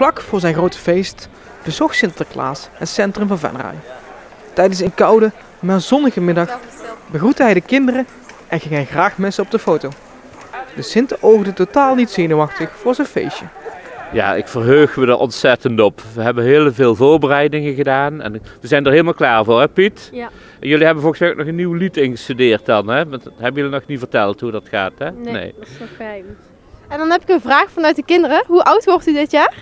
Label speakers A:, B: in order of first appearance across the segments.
A: Vlak voor zijn grote feest bezocht Sinterklaas het centrum van Venray. Tijdens een koude, maar zonnige middag begroette hij de kinderen en ging hij graag met ze op de foto. De Sint oogde totaal niet zenuwachtig voor zijn feestje.
B: Ja, ik verheug me er ontzettend op. We hebben heel veel voorbereidingen gedaan en we zijn er helemaal klaar voor, hè Piet?
C: Ja.
B: En jullie hebben volgens mij ook nog een nieuw lied ingestudeerd dan, hè? Dat hebben jullie nog niet verteld hoe dat gaat, hè?
C: Nee, dat is nog geheim.
D: En dan heb ik een vraag vanuit de kinderen. Hoe oud wordt u dit jaar?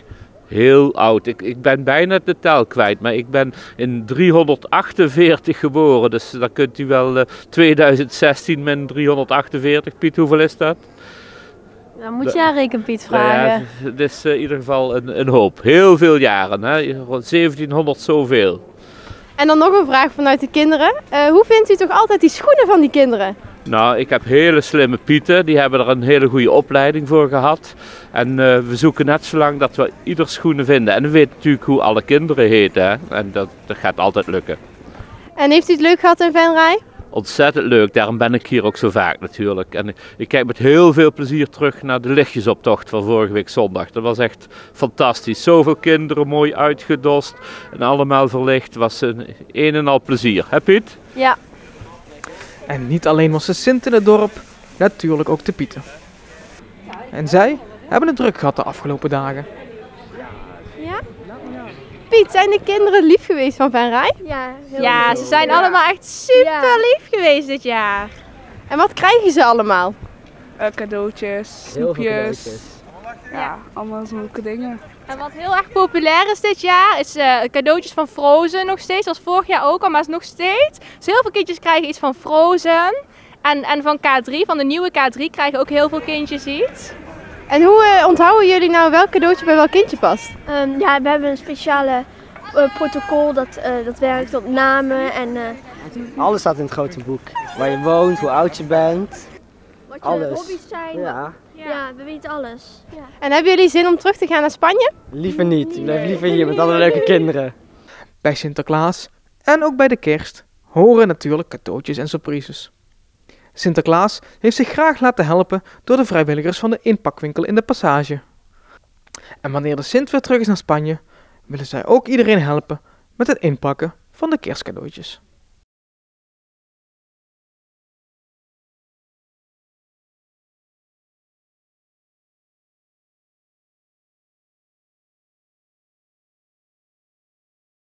B: Heel oud. Ik ben bijna de tel kwijt, maar ik ben in 348 geboren. Dus dan kunt u wel 2016 min 348. Piet, hoeveel is dat?
C: Dan moet je aan Rekenpiet
B: Nou ja,
C: vragen.
B: het is in ieder geval een hoop. Heel veel jaren, hè? Rond 1700 zoveel.
D: En dan nog een vraag vanuit de kinderen. Hoe vindt u toch altijd die schoenen van die kinderen?
B: Nou, ik heb hele slimme Pieten, die hebben er een hele goede opleiding voor gehad. En we zoeken net zo lang dat we ieder schoenen vinden. En we weten natuurlijk hoe alle kinderen heten, hè? En dat gaat altijd lukken.
D: En heeft u het leuk gehad in Venray?
B: Ontzettend leuk, daarom ben ik hier ook zo vaak natuurlijk. En ik kijk met heel veel plezier terug naar de lichtjesoptocht van vorige week zondag. Dat was echt fantastisch. Zoveel kinderen mooi uitgedost en allemaal verlicht. Het was een en al plezier. Hè Piet?
C: Ja.
A: En niet alleen was de Sint in het dorp, natuurlijk ook de Pieten. En zij hebben het druk gehad de afgelopen dagen.
D: Ja? Piet, zijn de kinderen lief geweest van Venray?
C: Ja,
D: Ja, ze zijn allemaal echt super lief geweest dit jaar. En wat krijgen ze allemaal?
E: Cadeautjes, snoepjes. Ja, allemaal zulke dingen.
D: En wat heel erg populair is dit jaar, is cadeautjes van Frozen nog steeds. Dat was vorig jaar ook al, maar is nog steeds. Dus heel veel kindjes krijgen iets van Frozen. En van K3, van de nieuwe K3, krijgen ook heel veel kindjes iets. En hoe onthouden jullie nou welk cadeautje bij welk kindje past?
C: Ja, we hebben een speciale protocol dat werkt op namen en
F: Alles staat in het grote boek. Waar je woont, hoe oud je bent.
C: wat je
F: Alles.
C: hobby's zijn.
F: Ja,
C: Ja, we weten alles. Ja.
D: En hebben jullie zin om terug te gaan naar Spanje?
F: liever niet. Ik blijf liever hier met alle leuke kinderen.
A: Bij Sinterklaas en ook bij de kerst horen natuurlijk cadeautjes en surprises. Sinterklaas heeft zich graag laten helpen door de vrijwilligers van de inpakwinkel in de Passage. En wanneer de Sint weer terug is naar Spanje, willen zij ook iedereen helpen met het inpakken van de kerstcadeautjes.